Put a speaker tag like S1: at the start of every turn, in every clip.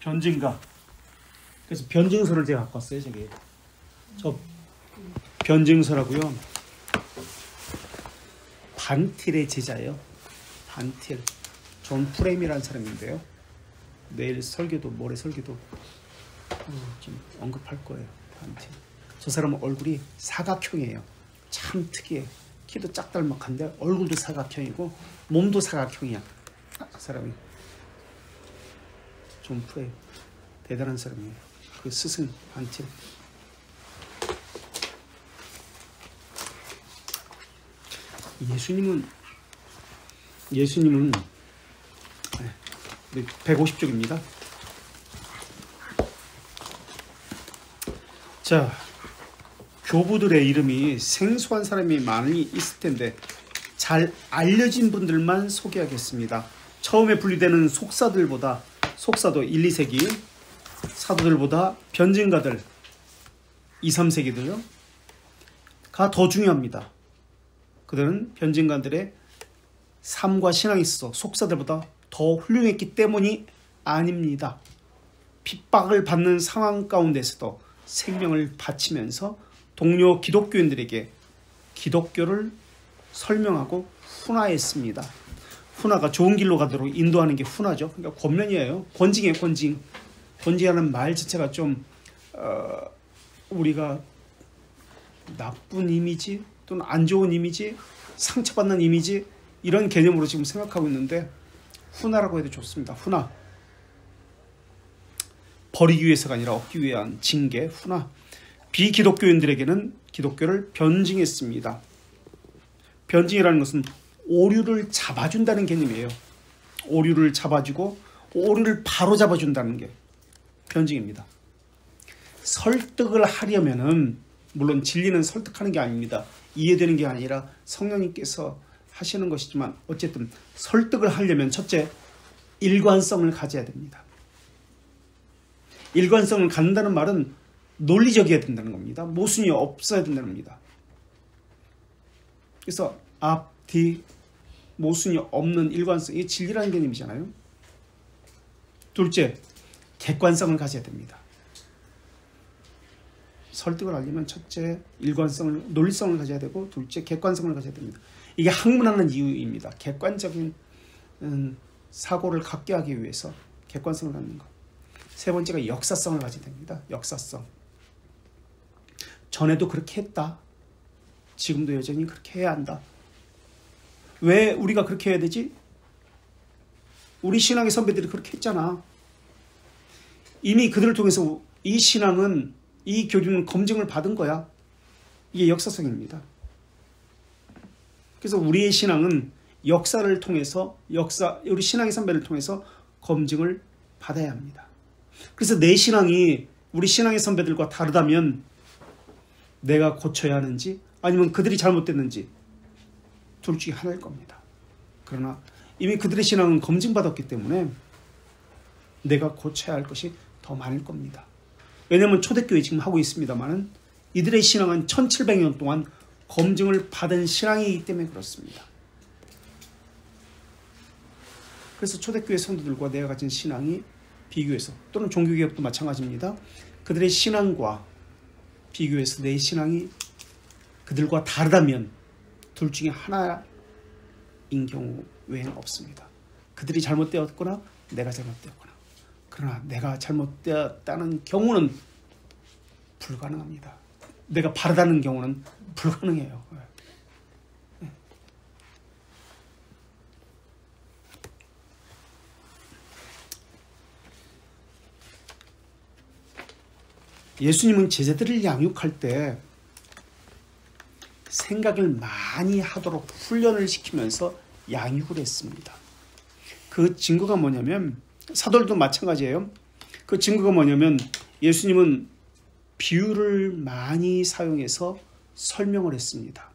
S1: 변증가. 그래서 변증서를 제가 갖고 왔어요. 저 변증서라고요. 반틸의 제자예요. 반틸. 존 프레임이라는 사람인데요. 내일 설교도 모레 설교도 좀 언급할 거예요. 반틸. 저 사람은 얼굴이 사각형이에요. 참 특이해. 키도 짝달막한데 얼굴도 사각형이고 몸도 사각형이야. 저 사람이. 존 프레임. 대단한 사람이에요. 그 스승 반틸. 예수님은 150쪽입니다. 자, 교부들의 이름이 생소한 사람이 많이 있을 텐데 잘 알려진 분들만 소개하겠습니다. 처음에 분리되는 속사도 1, 2세기, 사도들보다 변증가들 2, 3세기들가 더 중요합니다. 그들은 변증가들의 삶과 신앙이 있어 속사들보다 더 훌륭했기 때문이 아닙니다. 핍박을 받는 상황 가운데서도 생명을 바치면서 동료 기독교인들에게 기독교를 설명하고 훈화했습니다. 훈화가 좋은 길로 가도록 인도하는 게 훈화죠. 그러니까 권면이에요. 권징이에요. 권징. 권징하는 말 자체가 좀 우리가 나쁜 이미지 또는 안 좋은 이미지, 상처받는 이미지 이런 개념으로 지금 생각하고 있는데 훈화라고 해도 좋습니다. 훈화. 버리기 위해서가 아니라 얻기 위한 징계, 훈화. 비기독교인들에게는 기독교를 변증했습니다. 변증이라는 것은 오류를 잡아준다는 개념이에요. 오류를 잡아주고 오류를 바로 잡아준다는 게 변증입니다. 설득을 하려면은 물론 진리는 설득하는 게 아닙니다. 이해되는 게 아니라 성령님께서 하시는 것이지만 어쨌든 설득을 하려면 첫째, 일관성을 가져야 됩니다. 일관성을 갖는다는 말은 논리적이어야 된다는 겁니다. 모순이 없어야 된다는 겁니다. 그래서 앞, 뒤, 모순이 없는 일관성, 이게 진리라는 개념이잖아요. 둘째, 객관성을 가져야 됩니다. 설득을 하려면 첫째, 일관성을, 논리성을 가져야 되고 둘째, 객관성을 가져야 됩니다. 이게 학문하는 이유입니다. 객관적인 사고를 갖게 하기 위해서 객관성을 갖는 것. 세 번째가 역사성을 가져야 됩니다. 역사성. 전에도 그렇게 했다. 지금도 여전히 그렇게 해야 한다. 왜 우리가 그렇게 해야 되지? 우리 신앙의 선배들이 그렇게 했잖아. 이미 그들을 통해서 이 신앙은, 이 교리는 검증을 받은 거야. 이게 역사성입니다. 그래서 우리의 신앙은 역사를 통해서, 우리 신앙의 선배를 통해서 검증을 받아야 합니다. 그래서 내 신앙이 우리 신앙의 선배들과 다르다면 내가 고쳐야 하는지 아니면 그들이 잘못됐는지 둘 중에 하나일 겁니다. 그러나 이미 그들의 신앙은 검증받았기 때문에 내가 고쳐야 할 것이 더 많을 겁니다. 왜냐하면 초대교회 지금 하고 있습니다만 이들의 신앙은 1700년 동안 검증을 받은 신앙이기 때문에 그렇습니다. 그래서 초대교회 성도들과 내가 가진 신앙이 비교해서, 또는 종교개혁도 마찬가지입니다. 그들의 신앙과 비교해서 내 신앙이 그들과 다르다면 둘 중에 하나인 경우 외에는 없습니다. 그들이 잘못되었거나 내가 잘못되었거나. 그러나 내가 잘못되었다는 경우는 불가능합니다. 내가 바르다는 경우는 불가능해요. 예수님은 제자들을 양육할 때 생각을 많이 하도록 훈련을 시키면서 양육을 했습니다. 그 증거가 뭐냐면, 사도들도 마찬가지예요. 그 증거가 뭐냐면 예수님은 비유를 많이 사용해서 설명을 했습니다.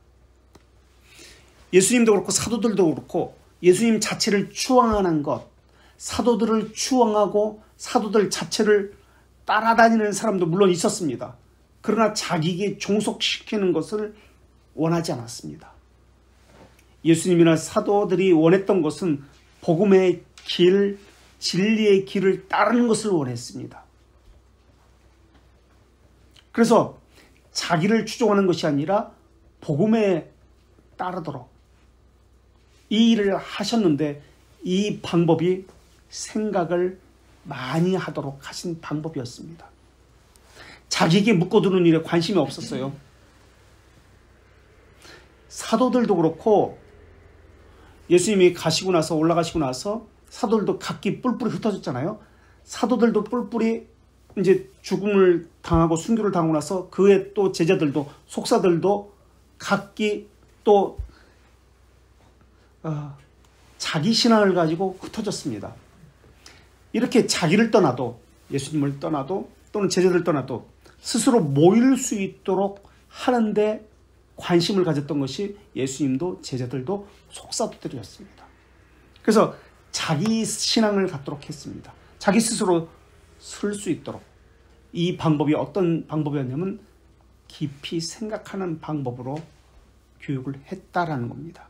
S1: 예수님도 그렇고 사도들도 그렇고 예수님 자체를 추앙하는 것, 사도들을 추앙하고 사도들 자체를 따라다니는 사람도 물론 있었습니다. 그러나 자기에게 종속시키는 것을 원하지 않았습니다. 예수님이나 사도들이 원했던 것은 복음의 길, 진리의 길을 따르는 것을 원했습니다. 그래서 자기를 추종하는 것이 아니라 복음에 따르도록 이 일을 하셨는데, 이 방법이 생각을 많이 하도록 하신 방법이었습니다. 자기에게 묶어두는 일에 관심이 없었어요. 사도들도 그렇고, 예수님이 가시고 나서, 올라가시고 나서 사도들도 각기 뿔뿔이 흩어졌잖아요. 사도들도 뿔뿔이 이제 죽음을 당하고 순교를 당하고 나서 그의 또 제자들도, 속사들도 각기 또 자기 신앙을 가지고 흩어졌습니다. 이렇게 자기를 떠나도, 예수님을 떠나도, 또는 제자들을 떠나도 스스로 모일 수 있도록 하는데 관심을 가졌던 것이 예수님도 제자들도 속사도들이었습니다. 그래서 자기 신앙을 갖도록 했습니다. 자기 스스로 설 수 있도록. 이 방법이 어떤 방법이었냐면 깊이 생각하는 방법으로 교육을 했다라는 겁니다.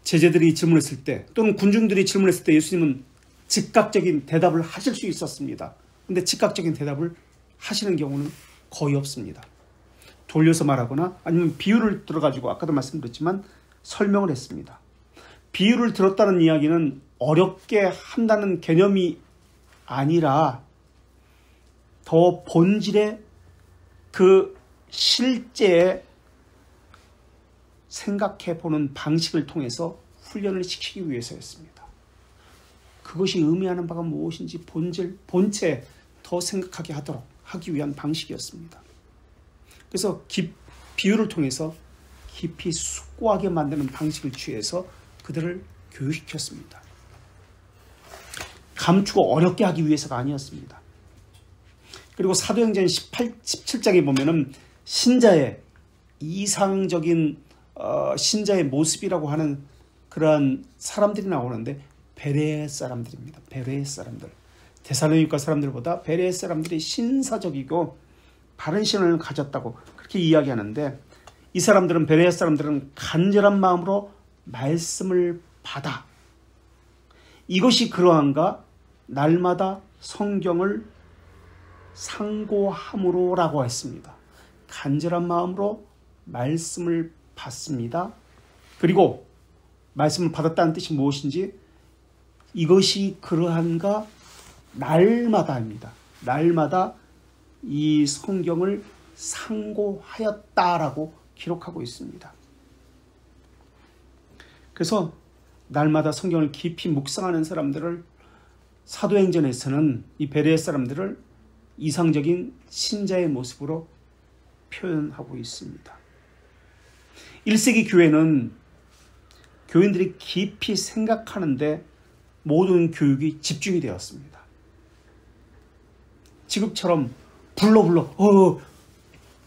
S1: 제자들이 질문했을 때, 또는 군중들이 질문했을 때 예수님은 즉각적인 대답을 하실 수 있었습니다. 근데 즉각적인 대답을 하시는 경우는 거의 없습니다. 돌려서 말하거나 아니면 비유를 들어가지고, 아까도 말씀드렸지만 설명을 했습니다. 비유를 들었다는 이야기는 어렵게 한다는 개념이 아니라 더 본질의 그 실제의 생각해보는 방식을 통해서 훈련을 시키기 위해서였습니다. 그것이 의미하는 바가 무엇인지 본체 더 생각하게 하기 위한 방식이었습니다. 그래서 비유를 통해서 깊이 숙고하게 만드는 방식을 취해서 그들을 교육시켰습니다. 감추고 어렵게 하기 위해서가 아니었습니다. 그리고 사도행전 17장에 보면은 신자의 이상적인 신자의 모습이라고 하는 그러한 사람들이 나오는데 베레 사람들입니다. 베레 사람들. 데살로니가 사람들보다 베레 사람들이 신사적이고 바른 신앙을 가졌다고 그렇게 이야기하는데, 이 사람들은, 베레 사람들은 간절한 마음으로 말씀을 받아. 이것이 그러한가? 날마다 성경을 상고함으로라고 했습니다. 간절한 마음으로 말씀을 받습니다. 그리고 말씀을 받았다는 뜻이 무엇인지, 이것이 그러한가? 날마다입니다. 날마다 이 성경을 상고하였다라고 기록하고 있습니다. 그래서 날마다 성경을 깊이 묵상하는 사람들을, 사도행전에서는 이 베레아 사람들을 이상적인 신자의 모습으로 표현하고 있습니다. 1세기 교회는 교인들이 깊이 생각하는데 모든 교육이 집중이 되었습니다. 지금처럼 불러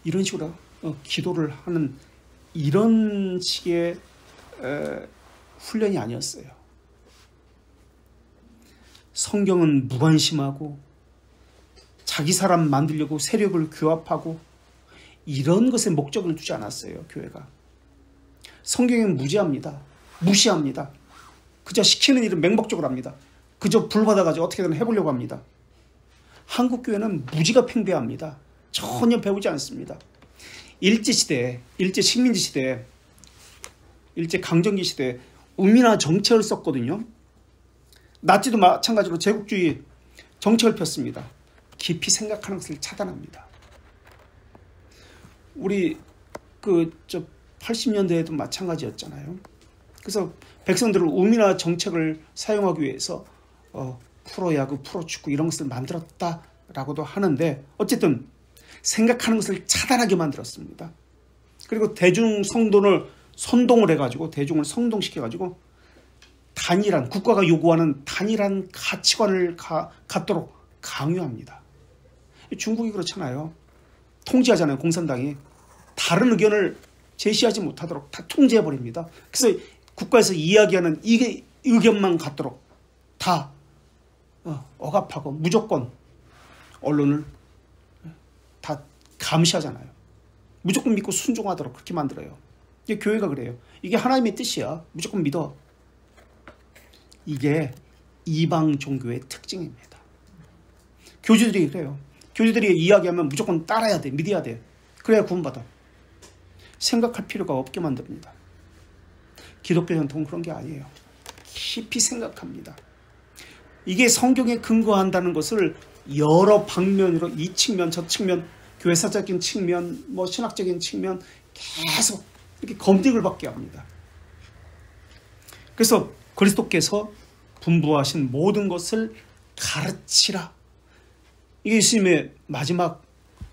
S1: 이런 식으로 기도를 하는 이런 식의 훈련이 아니었어요. 성경은 무관심하고 자기 사람 만들려고 세력을 규합하고 이런 것에 목적을 두지 않았어요. 교회가. 성경은 무시합니다. 그저 시키는 일은 맹목적으로 합니다. 그저 불받아가지고 어떻게든 해보려고 합니다. 한국 교회는 무지가 팽배합니다. 전혀 배우지 않습니다. 일제시대, 일제 식민지 시대, 일제 강점기 시대 우민화 정책을 썼거든요. 나치도 마찬가지로 제국주의 정책을 폈습니다. 깊이 생각하는 것을 차단합니다. 우리 80년대에도 마찬가지였잖아요. 그래서 백성들을 우민화 정책을 사용하기 위해서 프로야구, 프로축구 이런 것을 만들었다라고도 하는데, 어쨌든 생각하는 것을 차단하게 만들었습니다. 그리고 대중 성돈을 선동을 해가지고, 대중을 성동시켜가지고 단일한, 국가가 요구하는 단일한 가치관을 갖도록 강요합니다. 중국이 그렇잖아요. 통제하잖아요. 공산당이. 다른 의견을 제시하지 못하도록 다 통제해버립니다. 그래서 국가에서 이야기하는 이게 의견만 갖도록 다 억압하고 무조건 언론을 다 감시하잖아요. 무조건 믿고 순종하도록 그렇게 만들어요. 이게 교회가 그래요. 이게 하나님의 뜻이야. 무조건 믿어. 이게 이방 종교의 특징입니다. 교주들이 그래요. 교주들이 이야기하면 무조건 따라야 돼. 믿어야 돼. 그래야 구원받아. 생각할 필요가 없게 만듭니다. 기독교 전통은 그런 게 아니에요. 깊이 생각합니다. 이게 성경에 근거한다는 것을 여러 방면으로 이 측면 저 측면 교회사적인 측면 뭐 신학적인 측면 계속 이렇게 검증을 받게 합니다. 그래서 그리스도께서 분부하신 모든 것을 가르치라. 이게 예수님의 마지막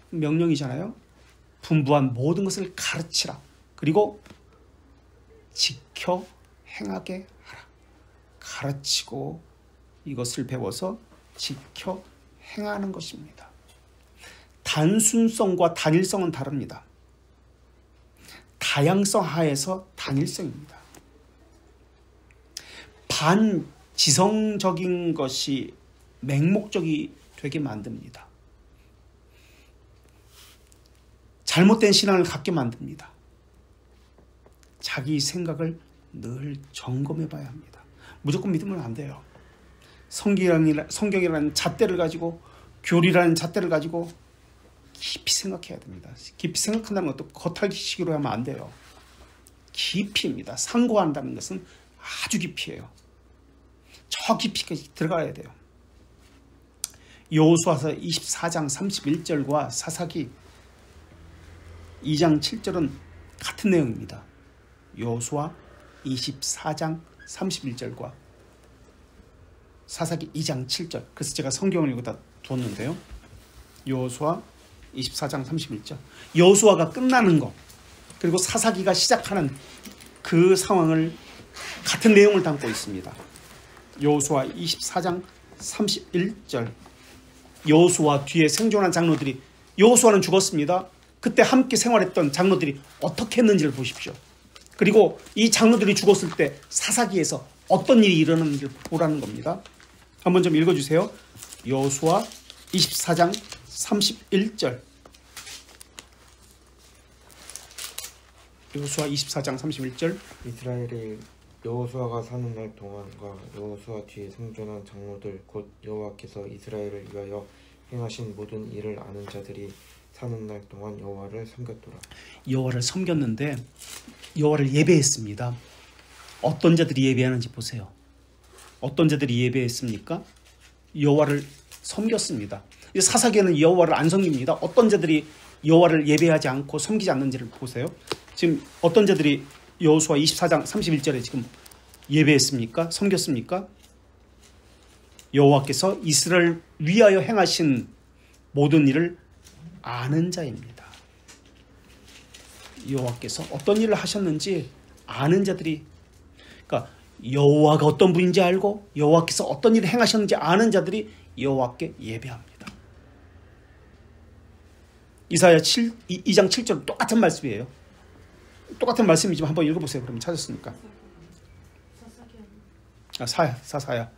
S1: 명령이잖아요. 분부한 모든 것을 가르치라. 그리고 지켜 행하게 하라. 가르치고 이것을 배워서 지켜 행하는 것입니다. 단순성과 단일성은 다릅니다. 다양성 하에서 단일성입니다. 반지성적인 것이 맹목적이 되게 만듭니다. 잘못된 신앙을 갖게 만듭니다. 자기 생각을 늘 점검해 봐야 합니다. 무조건 믿으면 안 돼요. 성경이라는 잣대를 가지고 교리라는 잣대를 가지고 깊이 생각해야 됩니다. 깊이 생각한다는 것도 겉핥기식으로 하면 안 돼요. 깊이입니다. 상고한다는 것은 아주 깊이에요. 저 깊이까지 들어가야 돼요. 여호수아서 24장 31절과 사사기 2장 7절은 같은 내용입니다. 여호수아 24장 31절과 사사기 2장 7절. 그래서 제가 성경을 여기다 두었는데요. 여호수아 24장 31절. 여호수아가 끝나는 것 그리고 사사기가 시작하는 그 상황을 같은 내용을 담고 있습니다. 여호수아 24장 31절. 여호수아 뒤에 생존한 장로들이, 여호수아는 죽었습니다. 그때 함께 생활했던 장로들이 어떻게 했는지를 보십시오. 그리고 이 장로들이 죽었을 때 사사기에서 어떤 일이 일어났는지를 보라는 겁니다. 한번 좀 읽어주세요. 여호수아 24장 31절. 여호수아 24장 31절.
S2: 이스라엘이 여호수아가 사는 날 동안과 여호수아 뒤에 생존한 장로들 곧 여호와께서 이스라엘을 위하여 행하신 모든 일을 아는 자들이 사는 날 동안 여호와를 섬겼더라.
S1: 여호와를 섬겼는데 여호와를 예배했습니다. 어떤 자들이 예배하는지 보세요. 어떤 자들이 예배했습니까? 여호와를 섬겼습니다. 사사기에는 여호와를 안 섬깁니다. 어떤 자들이 여호와를 예배하지 않고 섬기지 않는지를 보세요. 지금 어떤 자들이 여호수아 24장 31절에 지금 예배했습니까? 섬겼습니까? 여호와께서 이스라엘을 위하여 행하신 모든 일을 아는 자입니다. 여호와께서 어떤 일을 하셨는지 아는 자들이, 그러니까 여호와가 어떤 분인지 알고 여호와께서 어떤 일을 행하셨는지 아는 자들이 여호와께 예배합니다. 이사야 2장 7절 똑같은 말씀이에요. 똑같은 말씀이지만 한번 읽어보세요. 그러면 찾았으니까. 사사야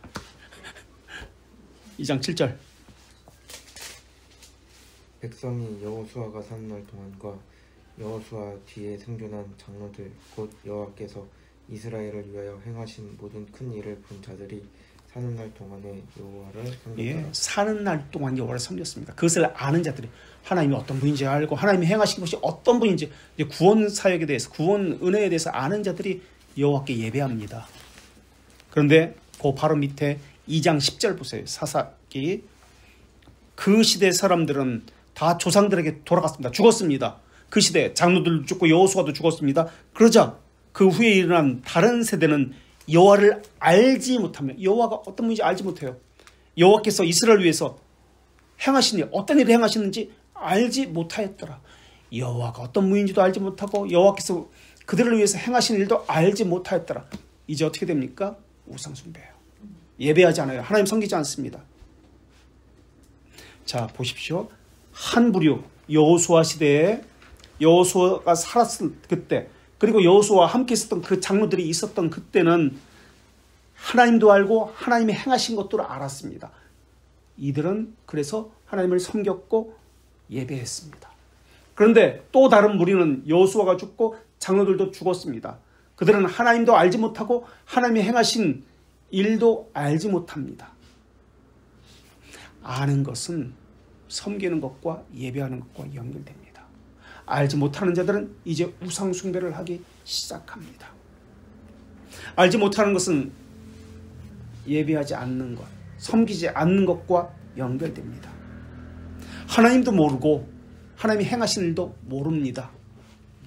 S1: 2장 7절.
S2: 백성이 여호수아가 사는 날 동안과 여호수아 뒤에 생존한 장로들 곧 여호와께서 이스라엘을 위하여 행하신 모든 큰 일을 본 자들이 사는 날 동안에 여호와를 섬겼다.
S1: 예, 사는 날 동안 여호와를 섬겼습니다. 그것을 아는 자들이 하나님이 어떤 분인지 알고 하나님이 행하신 것이 어떤 분인지, 구원 사역에 대해서, 구원 은혜에 대해서 아는 자들이 여호와께 예배합니다. 그런데 그 바로 밑에 2장 10절 보세요. 사사기. 그 시대 사람들은 다 조상들에게 돌아갔습니다. 죽었습니다. 그 시대 장로들도 죽고 여호수아도 죽었습니다. 그러자 그 후에 일어난 다른 세대는 여호와를 알지 못하며, 여호와가 어떤 분인지 알지 못해요. 여호와께서 이스라엘을 위해서 행하신 일, 어떤 일을 행하시는지 알지 못하였더라. 여호와가 어떤 분인지도 알지 못하고 여호와께서 그들을 위해서 행하신 일도 알지 못하였더라. 이제 어떻게 됩니까? 우상 숭배예요. 예배하지 않아요. 하나님 섬기지 않습니다. 자, 보십시오. 한 부류 여호수아 시대에 여호수아가 살았을 그때, 그리고 여호수아와 함께 있었던 그 장로들이 있었던 그때는 하나님도 알고 하나님이 행하신 것도 알았습니다. 이들은 그래서 하나님을 섬겼고 예배했습니다. 그런데 또 다른 무리는 여호수아가 죽고 장로들도 죽었습니다. 그들은 하나님도 알지 못하고 하나님이 행하신 일도 알지 못합니다. 아는 것은 섬기는 것과 예배하는 것과 연결됩니다. 알지 못하는 자들은 이제 우상 숭배를 하기 시작합니다. 알지 못하는 것은 예배하지 않는 것, 섬기지 않는 것과 연결됩니다. 하나님도 모르고 하나님이 행하신 일도 모릅니다.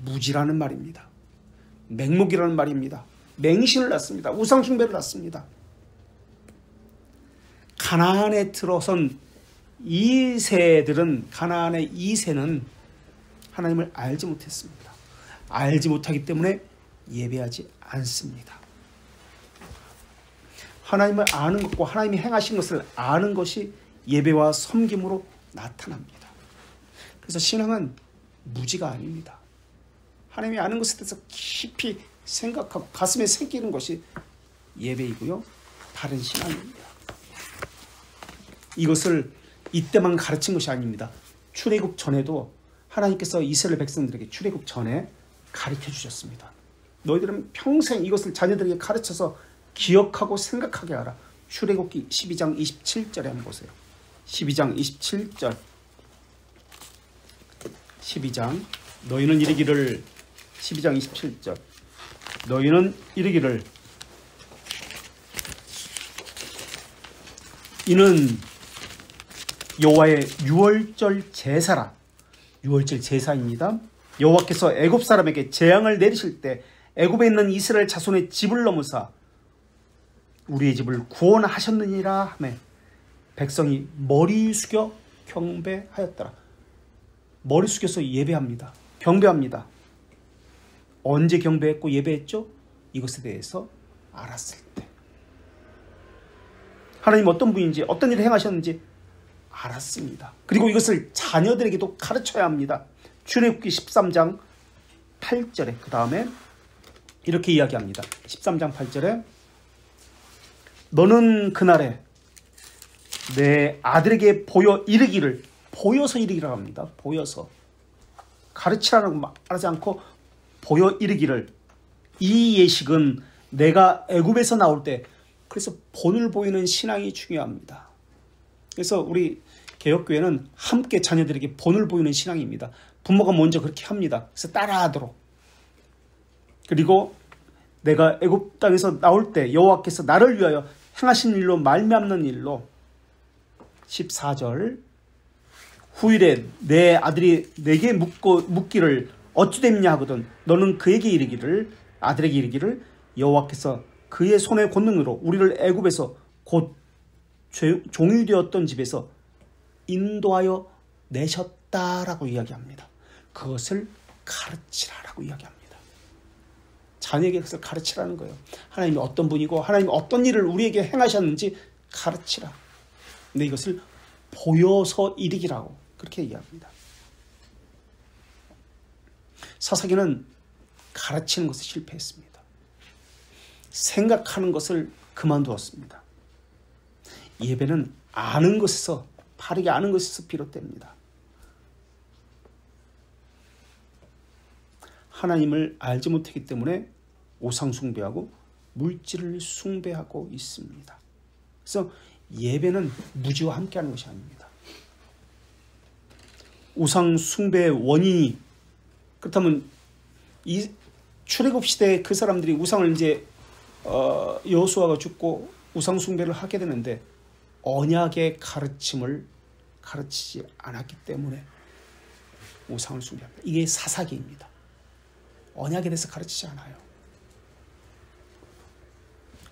S1: 무지라는 말입니다. 맹목이라는 말입니다. 맹신을 낳습니다. 우상 숭배를 낳습니다. 가나안에 들어선 2세들은 가나안의 2세는 하나님을 알지 못했습니다. 알지 못하기 때문에 예배하지 않습니다. 하나님을 아는 것과 하나님이 행하신 것을 아는 것이 예배와 섬김으로 나타납니다. 그래서 신앙은 무지가 아닙니다. 하나님이 아는 것에 대해서 깊이 생각하고 가슴에 새기는 것이 예배이고요. 바른 신앙입니다. 이것을 이때만 가르친 것이 아닙니다. 출애굽 전에도 하나님께서 이스라엘 백성들에게 출애굽 전에 가르쳐 주셨습니다. 너희들은 평생 이것을 자녀들에게 가르쳐서 기억하고 생각하게 하라. 출애굽기 12장 27절에 한번 보세요. 12장 27절. 12장 너희는 이르기를 12장 27절 너희는 이르기를 이는 여호와의 유월절 제사라. 유월절 제사입니다. 여호와께서 애굽 사람에게 재앙을 내리실 때 애굽에 있는 이스라엘 자손의 집을 넘으사 우리의 집을 구원하셨느니라 하매 백성이 머리 숙여 경배하였더라. 머리 숙여서 예배합니다. 경배합니다. 언제 경배했고 예배했죠? 이것에 대해서 알았을 때. 하나님 어떤 분인지 어떤 일을 행하셨는지 알았습니다. 그리고 이것을 자녀들에게도 가르쳐야 합니다. 출애굽기 13장 8절에 그 다음에 이렇게 이야기합니다. 13장 8절에 너는 그날에 내 아들에게 보여 이르기를, 보여서 이르기라고 합니다. 보여서. 가르치라는 거 말하지 않고 보여 이르기를, 이 예식은 내가 애굽에서 나올 때, 그래서 본을 보이는 신앙이 중요합니다. 그래서 우리 개혁교회는 함께 자녀들에게 본을 보이는 신앙입니다. 부모가 먼저 그렇게 합니다. 그래서 따라하도록. 그리고 내가 애굽 땅에서 나올 때 여호와께서 나를 위하여 행하신 일로 말미암는 일로 14절 후일에 내 아들이 내게 묻기를 어찌 됐냐 하거든 너는 그에게 이르기를, 아들에게 이르기를 여호와께서 그의 손의 권능으로 우리를 애굽에서 곧 종이 되었던 집에서 인도하여 내셨다라고 이야기합니다. 그것을 가르치라라고 이야기합니다. 자녀에게 그것을 가르치라는 거예요. 하나님이 어떤 분이고 하나님이 어떤 일을 우리에게 행하셨는지 가르치라. 근데 이것을 보여서 이르기라고 그렇게 이야기합니다. 사사기는 가르치는 것에 실패했습니다. 생각하는 것을 그만두었습니다. 예배는 아는 것에서, 바르게 아는 것에서 비롯됩니다. 하나님을 알지 못하기 때문에 우상 숭배하고 물질을 숭배하고 있습니다. 그래서 예배는 무지와 함께하는 것이 아닙니다. 우상 숭배의 원인이, 그렇다면 이 출애굽 시대에 그 사람들이 우상을 이제 여호수아가 죽고 우상 숭배를 하게 되는데 언약의 가르침을 가르치지 않았기 때문에 우상을 숭배합니다. 이게 사사기입니다. 언약에 대해서 가르치지 않아요.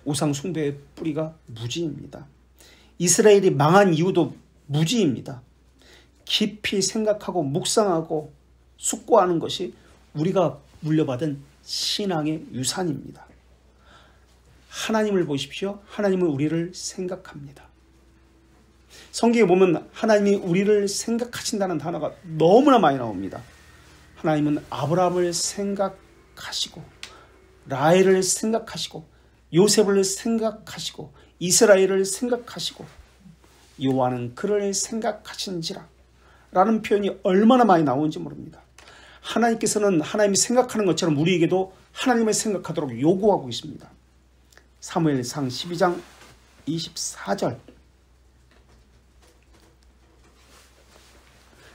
S1: 우상 숭배의 뿌리가 무지입니다. 이스라엘이 망한 이유도 무지입니다. 깊이 생각하고 묵상하고 숙고하는 것이 우리가 물려받은 신앙의 유산입니다. 하나님을 보십시오. 하나님은 우리를 생각합니다. 성경에 보면 하나님이 우리를 생각하신다는 단어가 너무나 많이 나옵니다. 하나님은 아브라함을 생각하시고 라헬을 생각하시고 요셉을 생각하시고 이스라엘을 생각하시고 여호와는 그를 생각하신지라 라는 표현이 얼마나 많이 나오는지 모릅니다. 하나님께서는 하나님이 생각하는 것처럼 우리에게도 하나님을 생각하도록 요구하고 있습니다. 사무엘상 12장 24절.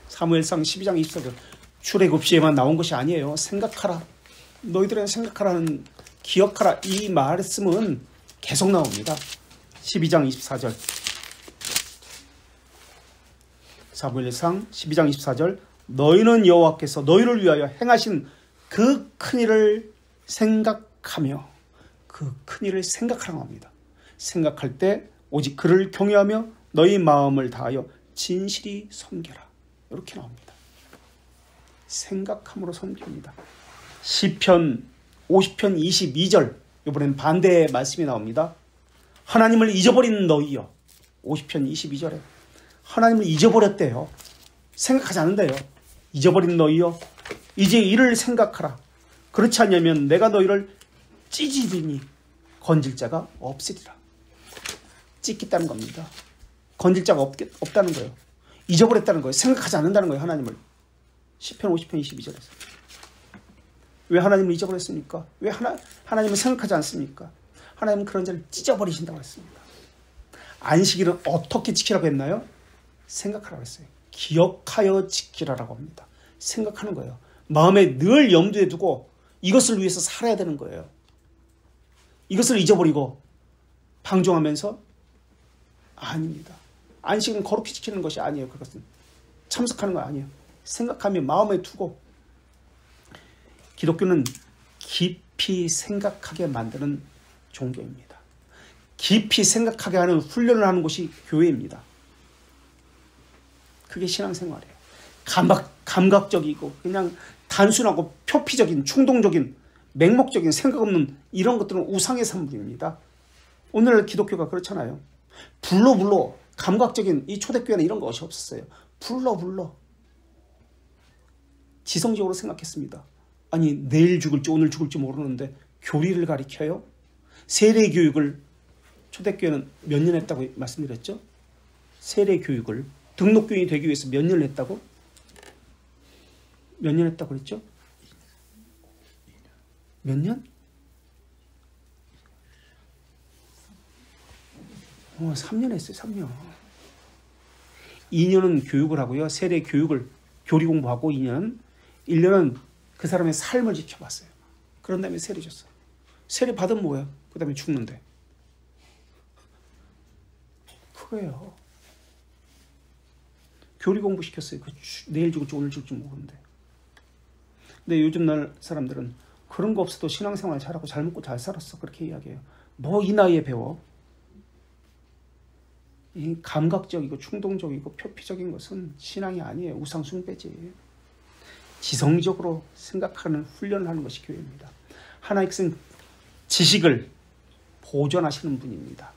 S1: 사무엘상 12장 24절. 출애굽시에만 나온 것이 아니에요. 생각하라. 너희들은 생각하라는, 기억하라. 이 말씀은 계속 나옵니다. 12장 24절. 사무엘상 12장 24절. 너희는 여호와께서 너희를 위하여 행하신 그 큰일을 생각하며, 그 큰일을 생각하라고 합니다. 생각할 때 오직 그를 경외하며 너희 마음을 다하여 진실이 섬겨라. 이렇게 나옵니다. 생각함으로 섬깁니다. 시편 50편 22절. 이번엔 반대의 말씀이 나옵니다. 하나님을 잊어버린 너희여. 50편 22절에 하나님을 잊어버렸대요. 생각하지 않는데요. 잊어버린 너희여, 이제 이를 생각하라. 그렇지 않으면 내가 너희를 찢으리니 건질 자가 없으리라. 찢겠다는 겁니다. 건질 자가 없다는 거예요. 잊어버렸다는 거예요. 생각하지 않는다는 거예요. 하나님을. 시편 50편 22절에서. 왜 하나님을 잊어버렸습니까? 왜 하나님을 생각하지 않습니까? 하나님은 그런 자를 찢어버리신다고 했습니다. 안식일은 어떻게 지키라고 했나요? 생각하라고 했어요. 기억하여 지키라라고 합니다. 생각하는 거예요. 마음에 늘 염두에 두고 이것을 위해서 살아야 되는 거예요. 이것을 잊어버리고 방종하면서 아닙니다. 안식은 거룩히 지키는 것이 아니에요. 그것은 참석하는 거 아니에요. 생각하며 마음에 두고. 기독교는 깊이 생각하게 만드는 종교입니다. 깊이 생각하게 하는 훈련을 하는 곳이 교회입니다. 그게 신앙생활이에요. 감각적이고 그냥 단순하고 표피적인, 충동적인, 맹목적인, 생각 없는 이런 것들은 우상의 산물입니다. 오늘 기독교가 그렇잖아요. 불러 감각적인, 이 초대교회는 이런 것이 없었어요. 불러 지성적으로 생각했습니다. 아니, 내일 죽을지 오늘 죽을지 모르는데 교리를 가리켜요? 세례 교육을 초대교회는 몇 년 했다고 말씀드렸죠? 세례 교육을 등록교인이 되기 위해서 몇 년을 했다고? 몇 년 했다고 그랬죠? 몇 년? 3년 했어요. 3년. 2년은 교육을 하고요. 세례 교육을, 교리 공부하고 2년. 1년은 그 사람의 삶을 지켜봤어요. 그런 다음에 세례 줬어요. 세례 받으면 뭐예요? 그 다음에 죽는데. 그거예요. 교리 공부 시켰어요. 내일 죽을지 오늘 죽을지 모르는데. 근데 요즘 날 사람들은 그런 거 없어도 신앙생활 잘하고 잘 먹고 잘 살았어. 그렇게 이야기해요. 뭐 이 나이에 배워? 이 감각적이고 충동적이고 표피적인 것은 신앙이 아니에요. 우상 숭배지. 지성적으로 생각하는 훈련을 하는 것이 교회입니다. 하나님께서는 지식을 보존하시는 분입니다.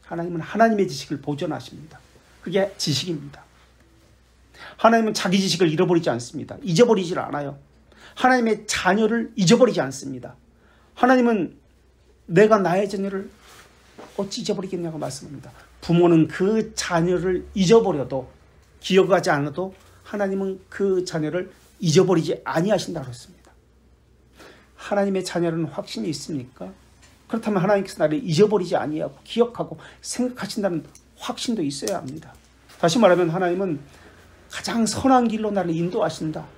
S1: 하나님은 하나님의 지식을 보존하십니다. 그게 지식입니다. 하나님은 자기 지식을 잃어버리지 않습니다. 잊어버리질 않아요. 하나님의 자녀를 잊어버리지 않습니다. 하나님은 내가 나의 자녀를 어찌 잊어버리겠냐고 말씀합니다. 부모는 그 자녀를 잊어버려도, 기억하지 않아도 하나님은 그 자녀를 잊어버리지 아니하신다고 했습니다. 하나님의 자녀는 확신이 있습니까? 그렇다면 하나님께서 나를 잊어버리지 아니하고 기억하고 생각하신다는 확신도 있어야 합니다. 다시 말하면 하나님은 가장 선한 길로 나를 인도하신다.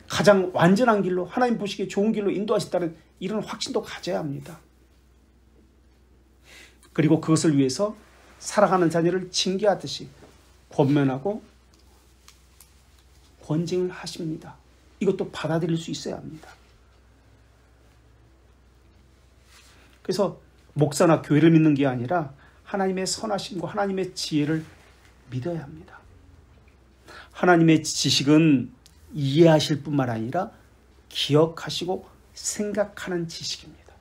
S1: 가장 완전한 길로, 하나님 보시기에 좋은 길로 인도하신다는 이런 확신도 가져야 합니다. 그리고 그것을 위해서 살아가는 자녀를 징계하듯이 권면하고 권징을 하십니다. 이것도 받아들일 수 있어야 합니다. 그래서 목사나 교회를 믿는 게 아니라 하나님의 선하심과 하나님의 지혜를 믿어야 합니다. 하나님의 지식은 이해하실 뿐만 아니라 기억하시고 생각하는 지식입니다.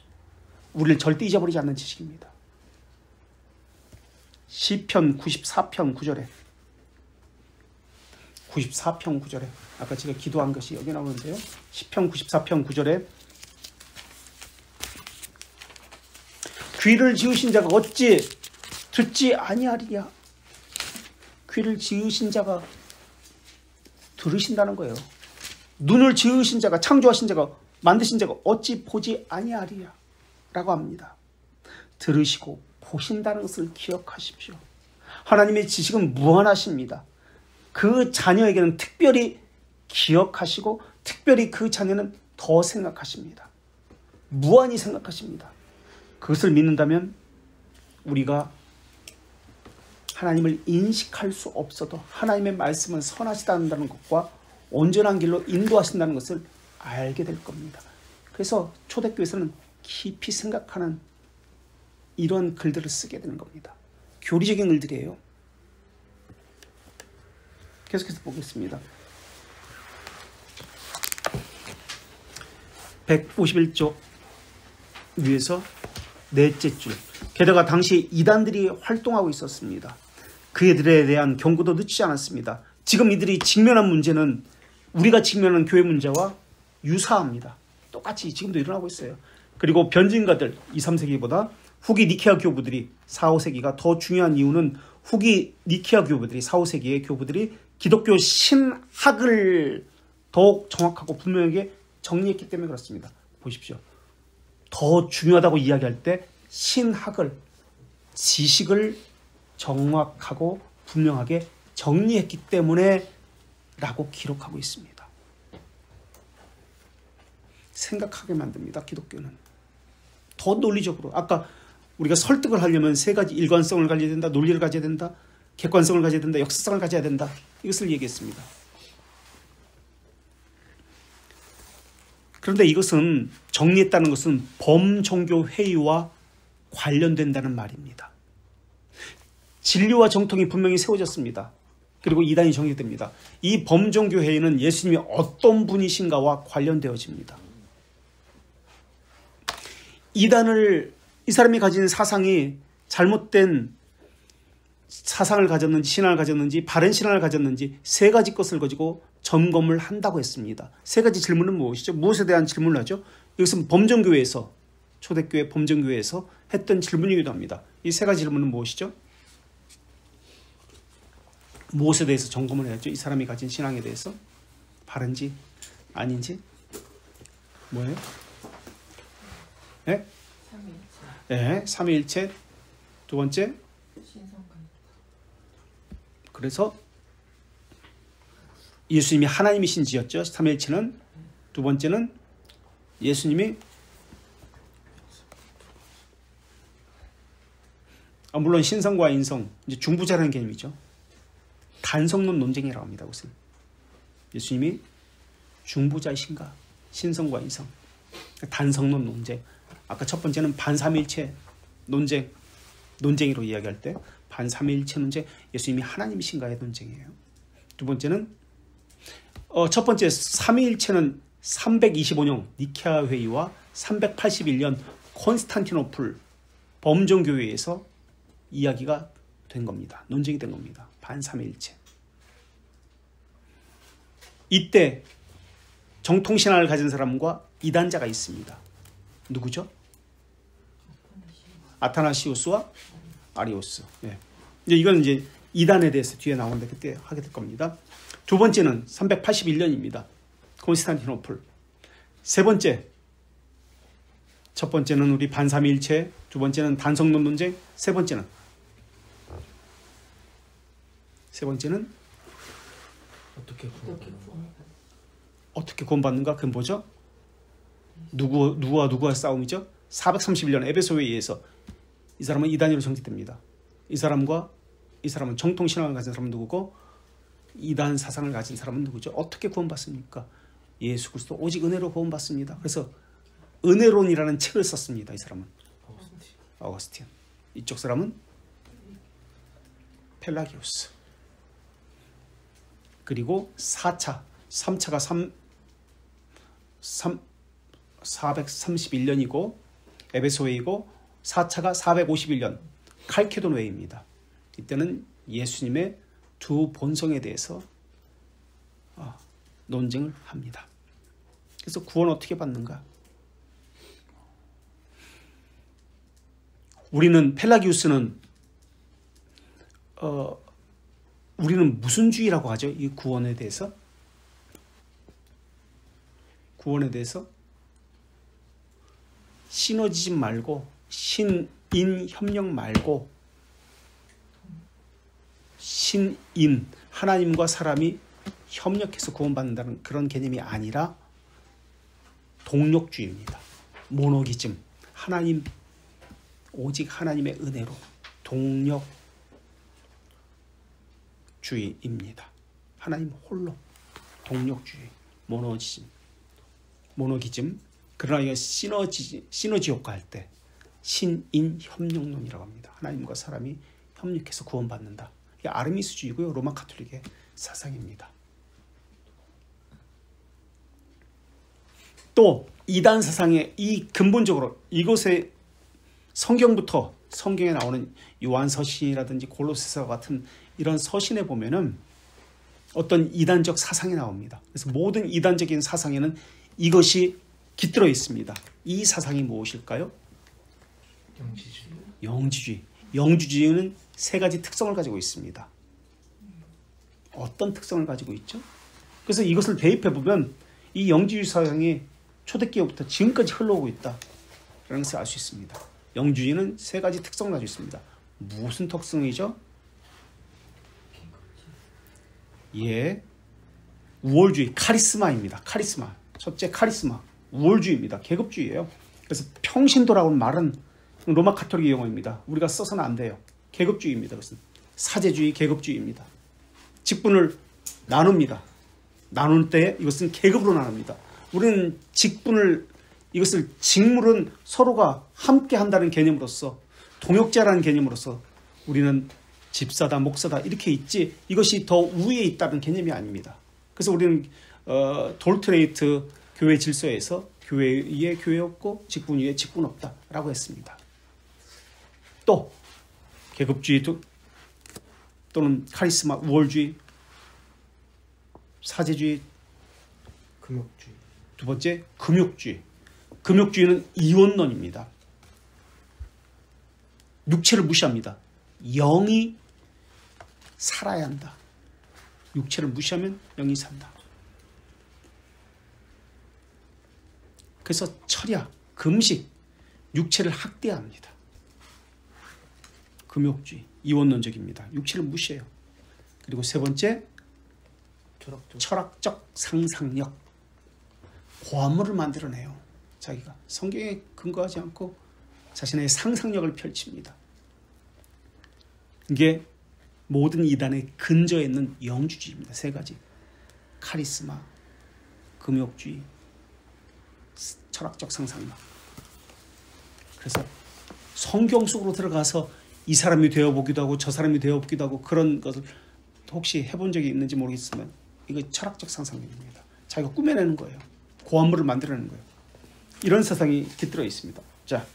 S1: 우리를 절대 잊어버리지 않는 지식입니다. 시편 94편 9절에 94편 9절에 아까 제가 기도한 것이 여기 나오는데요. 시편 94편 9절에 귀를 지으신 자가 어찌 듣지 아니하리냐. 귀를 지으신 자가 들으신다는 거예요. 눈을 지으신 자가, 창조하신 자가, 만드신 자가 어찌 보지 아니하리냐 라고 합니다. 들으시고 보신다는 것을 기억하십시오. 하나님의 지식은 무한하십니다. 그 자녀에게는 특별히 기억하시고 특별히 그 자녀는 더 생각하십니다. 무한히 생각하십니다. 그것을 믿는다면 우리가 하나님을 인식할 수 없어도 하나님의 말씀은 선하시다는 것과 온전한 길로 인도하신다는 것을 알게 될 겁니다. 그래서 초대교회에서는 깊이 생각하는 이런 글들을 쓰게 되는 겁니다. 교리적인 글들이에요. 계속해서 보겠습니다. 151쪽 위에서 넷째 줄. 게다가 당시 이단들이 활동하고 있었습니다. 그들에 대한 경고도 늦지 않았습니다. 지금 이들이 직면한 문제는 우리가 직면하는 교회 문제와 유사합니다. 똑같이 지금도 일어나고 있어요. 그리고 변증가들 2, 3세기보다 후기 니케아 교부들이 4, 5세기가 더 중요한 이유는 후기 니케아 교부들이 4, 5세기의 교부들이 기독교 신학을 더욱 정확하고 분명하게 정리했기 때문에 그렇습니다. 보십시오. 더 중요하다고 이야기할 때 신학을, 지식을 정확하고 분명하게 정리했기 때문에 라고 기록하고 있습니다. 생각하게 만듭니다. 기독교는. 더 논리적으로. 아까 우리가 설득을 하려면 세 가지 일관성을 가져야 된다. 논리를 가져야 된다. 객관성을 가져야 된다. 역사성을 가져야 된다. 이것을 얘기했습니다. 그런데 이것은 정리했다는 것은 범종교 회의와 관련된다는 말입니다. 진리와 정통이 분명히 세워졌습니다. 그리고 이단이 정리됩니다. 이 범종교 회의는 예수님이 어떤 분이신가와 관련되어집니다. 이단을 이 사람이 가진 사상이 잘못된 사상을 가졌는지 신앙을 가졌는지 바른 신앙을 가졌는지 세 가지 것을 가지고 점검을 한다고 했습니다. 세 가지 질문은 무엇이죠? 무엇에 대한 질문을 하죠? 이것은 범정교회에서 초대교회 범정교회에서 했던 질문이기도 합니다. 이 세 가지 질문은 무엇이죠? 무엇에 대해서 점검을 해야죠? 이 사람이 가진 신앙에 대해서 바른지 아닌지 뭐예요? 네? 네, 삼위일체. 두 번째 그래서 예수님이 하나님이신지였죠. 삼위일체는. 두 번째는 예수님이 물론 신성과 인성, 이제 중부자라는 개념이죠. 단성론 논쟁이라고 합니다. 그것은 예수님이 중부자이신가, 신성과 인성, 단성론 논쟁. 아까 첫 번째는 반삼위일체 논쟁으로 이야기할 때 반삼위일체 논쟁, 예수님이 하나님이신가의 논쟁이에요. 두 번째는 첫 번째 삼위일체는 325년 니케아 회의와 381년 콘스탄티노플 범정교회에서 이야기가 된 겁니다. 논쟁이 된 겁니다. 반삼위일체. 이때 정통신앙을 가진 사람과 이단자가 있습니다. 누구죠? 아타나시우스와 아리오스. 네. 이건 이제 이단에 대해서 뒤에 나오는데 그때 하게 될 겁니다. 두 번째는 381년입니다. 콘스탄티노플. 세 번째, 첫 번째는 우리 반삼위일체, 두 번째는 단성론 논쟁, 세 번째는 어떻게 구원받는가? 그건 뭐죠? 누구와 누구와 싸움이죠? 431년 에베소 회의에서 이 사람은 이단으로 정직됩니다. 이 사람은 정통신앙을 가진 사람은 누구고 이단 사상을 가진 사람은 누구죠? 어떻게 구원받습니까? 예수 그리스도 오직 은혜로 구원받습니다. 그래서 은혜론이라는 책을 썼습니다. 이 사람은 어거스틴. 이쪽 사람은 펠라기우스. 그리고 4차, 3차가 431년이고 에베소 회의고 4차가 451년 칼케돈 회의입니다. 이때는 예수님의 두 본성에 대해서 논쟁을 합니다. 그래서 구원 어떻게 받는가? 우리는 펠라기우스는 우리는 무슨 주의라고 하죠? 이 구원에 대해서 시너지즘 말고 신인 협력 말고 신인 하나님과 사람이 협력해서 구원받는다는 그런 개념이 아니라 동력주의입니다. 모노기즘, 하나님 오직 하나님의 은혜로 동력주의입니다. 하나님 홀로 동력주의, 모노기즘. 그러나 이거 시너지 효과 할 때 신인 협력론이라고 합니다. 하나님과 사람이 협력해서 구원받는다. 이게 아르미스주의고요. 로마 가톨릭의 사상입니다. 또 이단 사상의 이 근본적으로 이곳에 성경부터 성경에 나오는 요한서신이라든지 골로새서 같은 이런 서신에 보면은 어떤 이단적 사상이 나옵니다. 그래서 모든 이단적인 사상에는 이것이 깃들어 있습니다. 이 사상이 무엇일까요? 영지주의. 영지주의는 세 가지 특성을 가지고 있습니다. 어떤 특성을 가지고 있죠? 그래서 이것을 대입해 보면 이 영지주의 사상이 초대기부터 지금까지 흘러오고 있다라는 것을 알 수 있습니다. 영주의는 세 가지 특성을 가지고 있습니다. 무슨 특성이죠? 예, 우월주의, 카리스마입니다. 카리스마. 첫째 카리스마, 우월주의입니다. 계급주의예요. 그래서 평신도라고는 말은 로마 가톨릭 용어입니다. 우리가 써서는 안 돼요. 계급주의입니다. 그것은 사제주의, 계급주의입니다. 직분을 나눕니다. 나눌 때 이것은 계급으로 나눕니다. 우리는 직분을 이것을 직물은 서로가 함께 한다는 개념으로서 동역자라는 개념으로서 우리는 집사다 목사다 이렇게 있지 이것이 더 우위에 있다는 개념이 아닙니다. 그래서 우리는 돌트레이트 교회 질서에서 교회 위에 교회 없고 직분 위에 직분 없다라고 했습니다. 또 계급주의 또는 카리스마, 우월주의, 사제주의,
S2: 금욕주의.
S1: 두 번째 금욕주의. 금욕주의는 이원론입니다. 육체를 무시합니다. 영이 살아야 한다. 육체를 무시하면 영이 산다. 그래서 철야, 금식, 육체를 학대합니다. 금욕주의, 이원론적입니다. 육체를 무시해요. 그리고 세 번째, 철학적 상상력. 고안물을 만들어내요. 자기가 성경에 근거하지 않고 자신의 상상력을 펼칩니다. 이게 모든 이단의 근저에 있는 영주주의입니다. 세 가지. 카리스마, 금욕주의, 철학적 상상력. 그래서 성경 속으로 들어가서 이 사람이 되어보기도 하고 저 사람이 되어보기도 하고 그런 것을 혹시 해본 적이 있는지 모르겠지만 이거 철학적 상상력입니다. 자기가 꾸며내는 거예요. 고안물을 만들어내는 거예요. 이런 세상이 깃들어 있습니다. 자,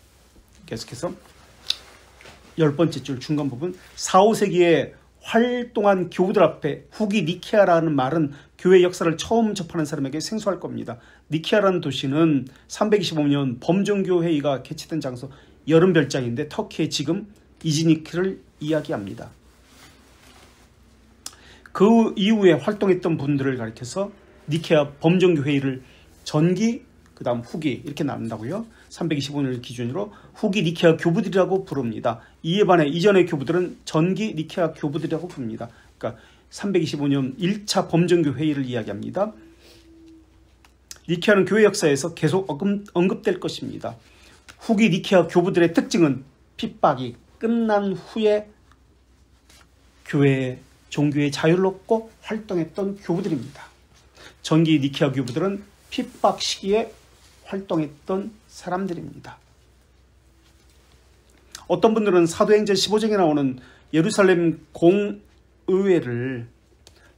S1: 계속해서 10번째 줄 중간 부분 4, 5세기에 활동한 교우들 앞에 후기 니케아라는 말은 교회 역사를 처음 접하는 사람에게 생소할 겁니다. 니케아라는 도시는 325년 범종교 회의가 개최된 장소 여름 별장인데 터키의 지금 이즈니크를 이야기합니다. 그 이후에 활동했던 분들을 가리켜서 니케아 범종교 회의를 전기 그 다음 후기 이렇게 나눈다고요. 325년을 기준으로 후기 니케아 교부들이라고 부릅니다. 이에 반해 이전의 교부들은 전기 니케아 교부들이라고 부릅니다. 그러니까 325년 1차 범정교 회의를 이야기합니다. 니케아는 교회 역사에서 계속 언급될 것입니다. 후기 니케아 교부들의 특징은 핍박이 끝난 후에 교회의 종교에 자유롭고 활동했던 교부들입니다. 전기 니케아 교부들은 핍박 시기에 활동했던 사람들입니다. 어떤 분들은 사도행전 15장에 나오는 예루살렘 공의회를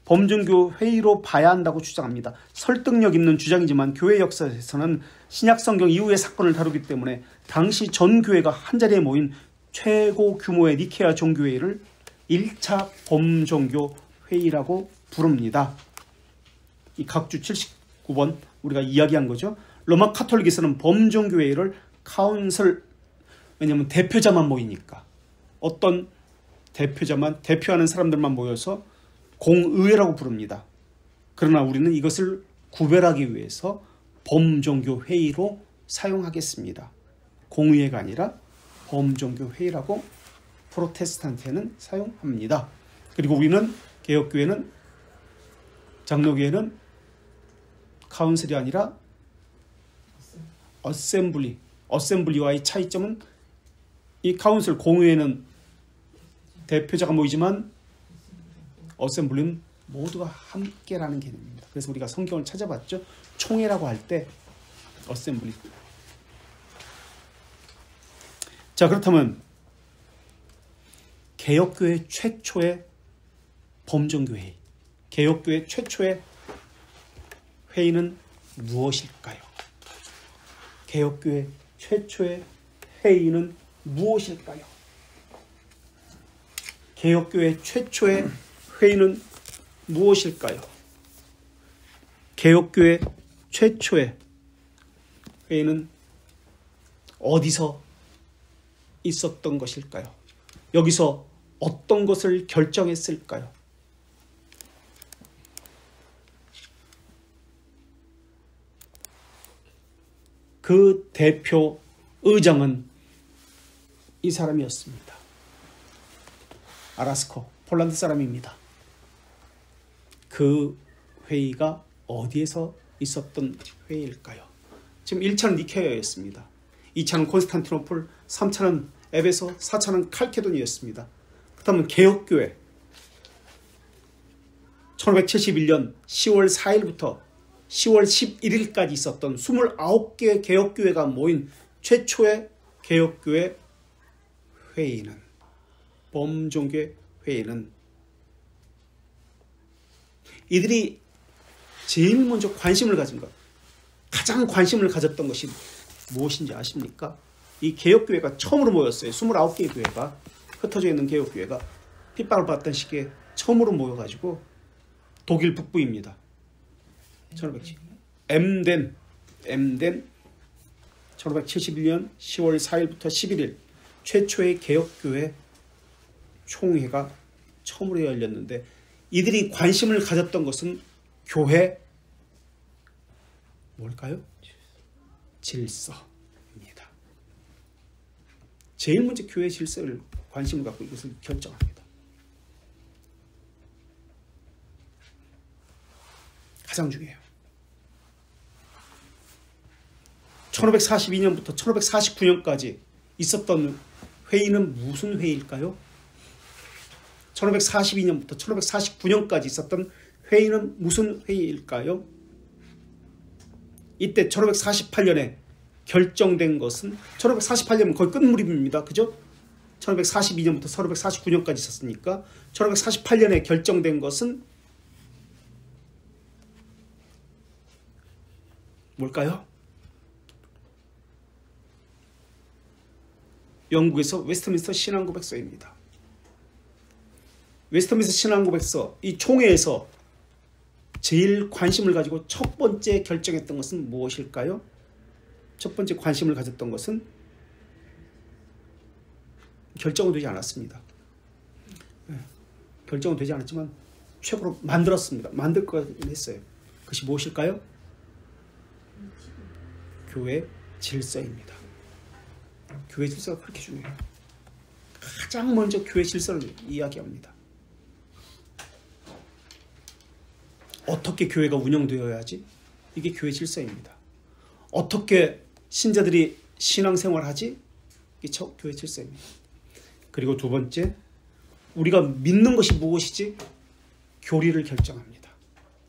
S1: 범종교 회의로 봐야 한다고 주장합니다. 설득력 있는 주장이지만 교회 역사에서는 신약성경 이후의 사건을 다루기 때문에 당시 전 교회가 한자리에 모인 최고 규모의 니케아 종교회의를 1차 범종교 회의라고 부릅니다. 이 각주 79번 우리가 이야기한 거죠. 로마 카톨릭에서는 범종교회를 카운슬, 왜냐하면 대표자만 모이니까 어떤 대표하는 사람들만 모여서 공의회라고 부릅니다. 그러나 우리는 이것을 구별하기 위해서 범종교회의로 사용하겠습니다. 공의회가 아니라 범종교회의라고 프로테스탄트에는 사용합니다. 그리고 우리는 개혁교회는 장로교회는 카운슬이 아니라 어셈블리와의 차이점은 이 카운슬 공의회는 대표자가 모이지만 어셈블리는 모두가 함께라는 개념입니다. 그래서 우리가 성경을 찾아봤죠. 총회라고 할 때 어셈블리. 자, 그렇다면 개혁교회 최초의 범종교회, 개혁교회 최초의 회의는 무엇일까요? 개혁교회 최초의 회의는 무엇일까요? 개혁교회 최초의 회의는 무엇일까요? 개혁교회 최초의 회의는 어디서 있었던 것일까요? 여기서 어떤 것을 결정했을까요? 그 대표 의장은 이 사람이었습니다. 아라스코, 폴란드 사람입니다. 그 회의가 어디에서 있었던 회의일까요? 지금 1차는 니케아였습니다. 2차는 콘스탄티노플, 3차는 에베소, 4차는 칼케도니였습니다. 그렇다면 개혁교회 1571년 10월 4일부터 10월 11일까지 있었던 29개의 개혁교회가 모인 최초의 개혁교회 회의는, 범종교회 회의는 이들이 제일 먼저 관심을 가진 것, 가장 관심을 가졌던 것이 무엇인지 아십니까? 이 개혁교회가 처음으로 모였어요. 29개의 교회가, 흩어져 있는 개혁교회가 핍박을 받던 시기에 처음으로 모여가지고 독일 북부입니다. 1570. M된 1571년 10월 4일부터 11일 최초의 개혁교회 총회가 처음으로 열렸는데, 이들이 관심을 가졌던 것은 교회 뭘까요? 질서입니다. 제일 먼저 교회 질서를 관심을 갖고 이것을 결정합니다. 가장 중요해요. 1542년부터 1549년까지 있었던 회의는 무슨 회의일까요? 1542년부터 1549년까지 있었던 회의는 무슨 회의일까요? 이때 1548년에 결정된 것은, 1548년은 거의 끝무렵입니다. 그죠? 1542년부터 1549년까지 있었으니까 1548년에 결정된 것은 뭘까요? 영국에서 웨스트민스터 신앙고백서입니다. 웨스트민스터 신앙고백서, 이 총회에서 제일 관심을 가지고 첫 번째 결정했던 것은 무엇일까요? 첫 번째 관심을 가졌던 것은 결정은 되지 않았습니다. 결정은 되지 않았지만 최고로 만들었습니다. 만들 거 했어요. 그것이 무엇일까요? 교회 질서입니다. 교회 질서가 그렇게 중요해요. 가장 먼저 교회 질서를 이야기합니다. 어떻게 교회가 운영되어야지? 이게 교회 질서입니다. 어떻게 신자들이 신앙생활하지? 이게 교회 질서입니다. 그리고 두 번째, 우리가 믿는 것이 무엇이지? 교리를 결정합니다.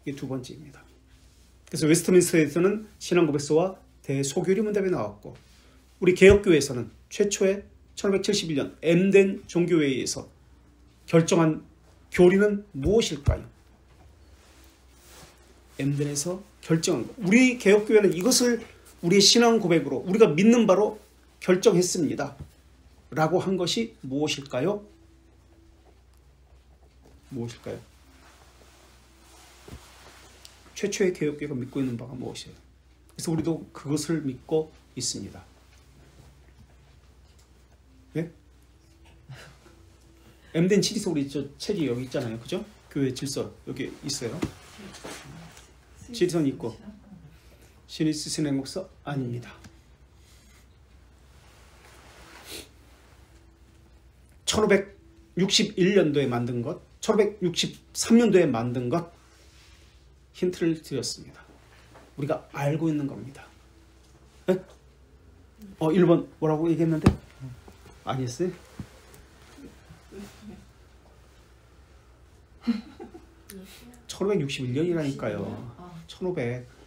S1: 이게 두 번째입니다. 그래서 웨스트민스터에서는 신앙고백서와 대소교리 문답이 나왔고, 우리 개혁교회에서는 최초의 1571년 M된 종교회의에서 결정한 교리는 무엇일까요? Mden에서 결정한 것. 우리 개혁교회는 이것을 우리의 신앙 고백으로, 우리가 믿는 바로 결정했습니다. 라고 한 것이 무엇일까요? 무엇일까요? 최초의 개혁교회가 믿고 있는 바가 무엇이에요? 그래서 우리도 그것을 믿고 있습니다. 네? M된 칠이서 우리 저 책이 여기 있잖아요. 그죠? 교회 질서 여기 있어요. 칠이선 있고. 신이스 신행목서 아닙니다. 1561년도에 만든 것, 1563년도에 만든 것 힌트를 드렸습니다. 우리가 알고 있는 겁니다. 네? 1번 뭐라고 얘기했는데? 아니었어요? 1561년이라니까요.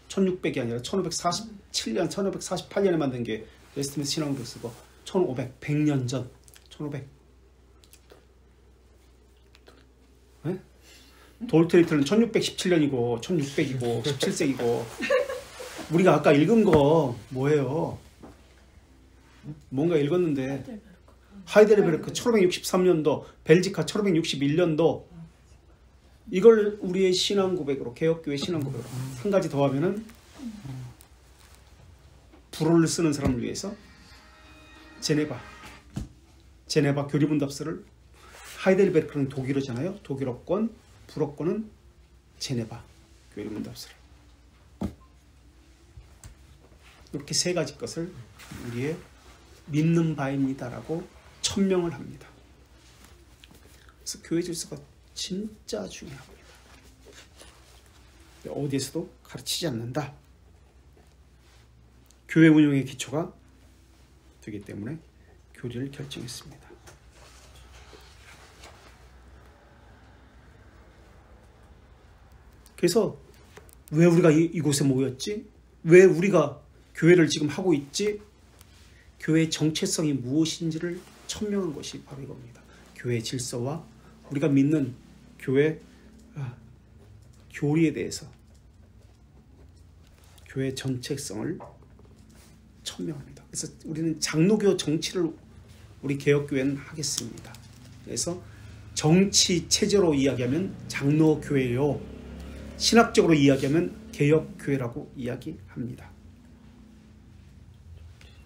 S1: 1600이 아니라 1547년, 1548년에 만든 게 웨스트민스터 신앙으로 쓰고 1500, 100년 전, 1500. 네? 돌트레이트는 1617년이고 1600이고 17세기고 우리가 아까 읽은 거 뭐예요? 뭔가 읽었는데 하이델베르크 1563년도, 벨지카 1561년도 이걸 우리의 신앙 고백으로, 개혁교회 신앙 고백으로 한 가지 더 하면은 불어를 쓰는 사람을 위해서 제네바 교리문답서를, 하이델베르크는 독일어잖아요. 독일어권, 불어권은 제네바 교리문답서를. 이렇게 세 가지 것을 우리의 믿는 바입니다라고 천명을 합니다. 그래서 교회 질서가 진짜 중요합니다. 어디에서도 가르치지 않는다. 교회 운영의 기초가 되기 때문에 교리를 결정했습니다. 그래서 왜 우리가 이곳에 모였지? 왜 우리가 교회를 지금 하고 있지? 교회의 정체성이 무엇인지를 천명한 것이 바로 이겁니다. 교회의 질서와 우리가 믿는 교회 교리에 대해서 교회의 정체성을 천명합니다. 그래서 우리는 장로교 정치를 우리 개혁교회는 하겠습니다. 그래서 정치 체제로 이야기하면 장로교회요, 신학적으로 이야기하면 개혁교회라고 이야기합니다.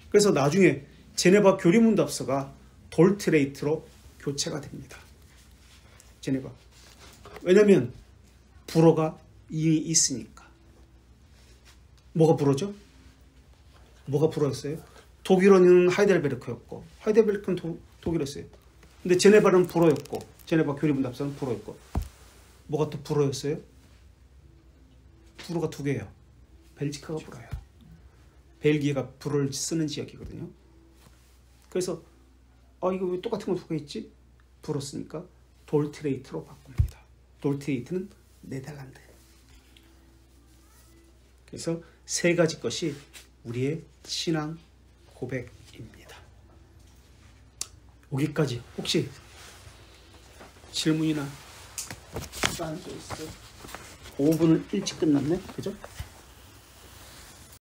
S1: 그래서 나중에 제네바 교리문답서가 돌트레이트로 교체가 됩니다. 제네바. 왜냐하면 불어가 이미 있으니까. 뭐가 불어죠? 뭐가 불어였어요? 독일어는 하이델베르크였고, 하이델베르크는 독일어였어요. 근데 제네바는 불어였고, 제네바 교리문답서는 불어였고, 뭐가 또 불어였어요? 불어가 두 개예요. 벨지카가 불어요. 벨기에가 불어를 쓰는 지역이거든요. 그래서 이거 왜 똑같은 거 두 개 있지? 불어 쓰니까 돌트레이트로 바꿉니다. 돌트레이트는 네덜란드. 그래서 세 가지 것이 우리의 신앙 고백입니다. 여기까지 혹시 질문이나 딴 게 있어요? 5분을 일찍 끝났네, 그죠?